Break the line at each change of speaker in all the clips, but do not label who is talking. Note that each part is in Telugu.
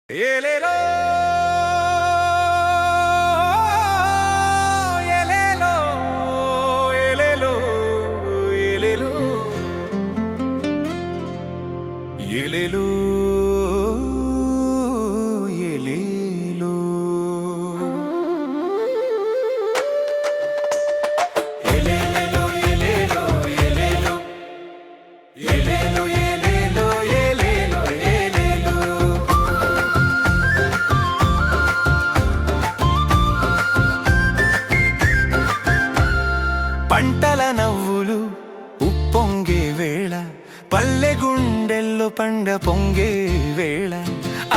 ఏలేలో ఏలేలో ఏలేలో ఏలేలో ఏలేలో ఏలేలో ఏలేలో ఏలేలో ఏలేలో ఏలేలో ఏలేలో ఏలేలో ఏలేలో పంటల నవ్వులు ఉప్పొంగే వేళ పల్లె గుండెల్లో పండ పొంగే వేళ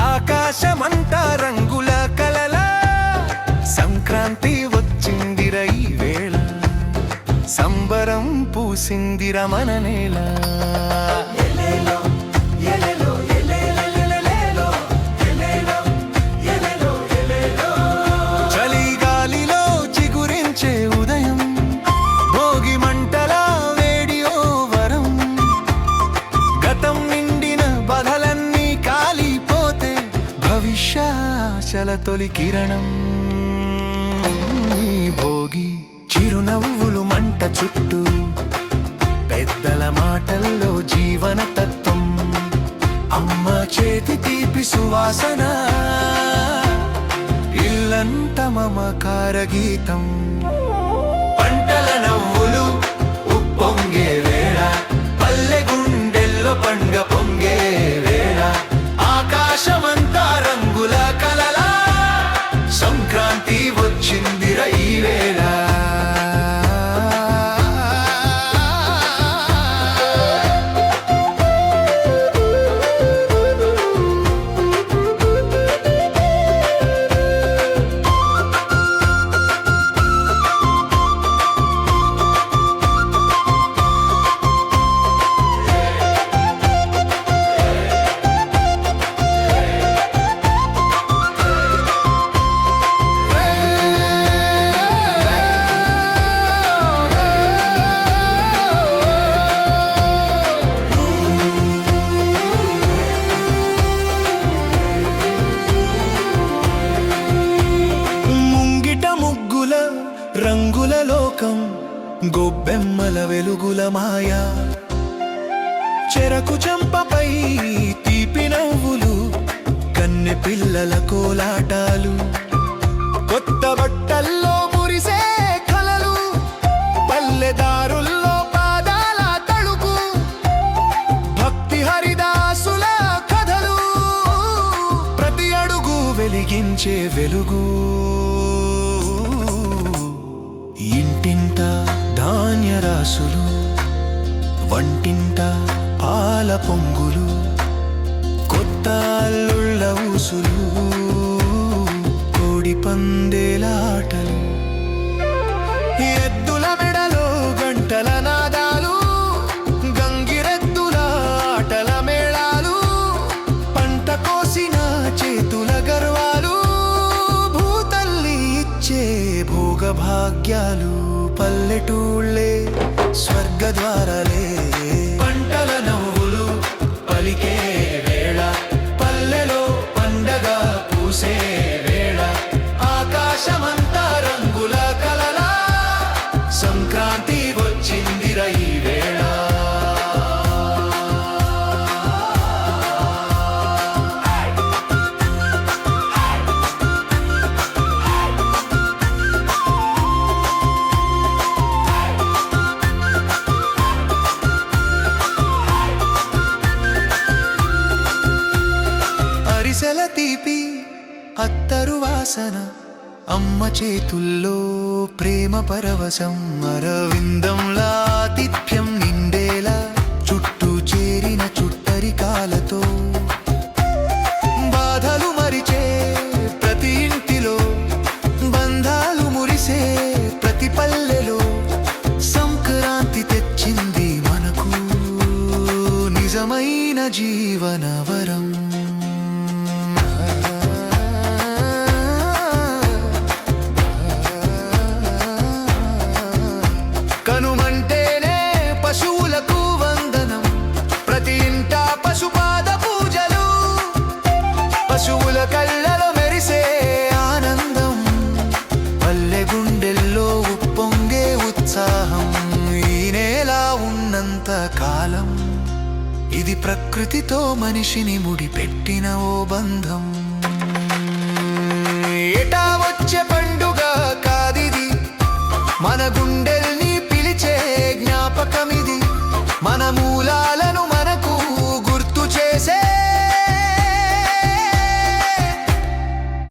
ఆకాశమంతా రంగుల కలల సంక్రాంతి వచ్చిందిర ఈ వేళ సంబరం పూసిందిర మన నేల చలిగాలిలో చిగురించే ఉదయం భోగి మంటల వేడియో వరం గతం నిండిన బాధలన్నీ కాలిపోతే భవిష్యాశల తొలి కిరణం ఈ భోగి చిరునవ్వులు మంట చుట్టూ పెద్దల మాటల్లో జీవన తత్వం అమ్మ చేతి తీపి సువాసన ఇల్లంత మమకార గీతం పంటల నవ్వులు ఉప్పొంగే వేళ పల్లె గుండెల్లో పండ పొంగే వేళ ఆకాశమంతా రంగుల కలల సంక్రాంతి వచ్చిందిర ఈ వేళ రంగుల లోకం గొబ్బెమ్మల వెలుగుల మాయా చెరకు చెంపపై తీపి నవ్వులు కన్నె పిల్లల కోలాటాలు కొత్త బట్టల్లో మురిసే కలలు పల్లెదారుల్లో పాదాల తడుకు భక్తి హరిదాసుల కథలు ప్రతి అడుగు వెలిగించే వెలుగు ఇంటింట ధాన్యరాసులు వంటింట పాల పొంగులు కొత్త అల్లుళ్ళ ఊసులు కోడి పందేలాటలు ఎద్దుల మెడలో గంటల నాదాలు గంగిరెద్దుల ఆటల మేళాలు పంట కోసిన చేతుల గర్వాలు భూతల్లి ఇచ్చే భోగభాగ్యాలు పల్లెటూళ్ళే స్వర్గద్వారాలే పంటల నవ్వులు పలికే వేళ పల్లెలో పండగ పూసే వేళ ఆకాశమంతా రంగుల కలల సంక్రాంతి వచ్చిందిర ఈ వేళ అరిసెల తీపి అత్తరు వాసన అమ్మ చేతుల్లో ప్రేమ పరవశం అరవిందంలా ఆతిథ్యం నిండేలా చుట్టూ చేరిన చుట్టరికాలతో బాధలు మరిచే ప్రతి ఇంటిలో బంధాలు మురిసే ప్రతి పల్లెలో సంక్రాంతి తెచ్చింది మనకు నిజమైన జీవన వరం కనుమంటే కాలం. ఇది ప్రకృతితో మనిషిని ముడిపెట్టిన ఓ బంధం. ఏటా వచ్చే పండుగ కాదిది, మన గుండె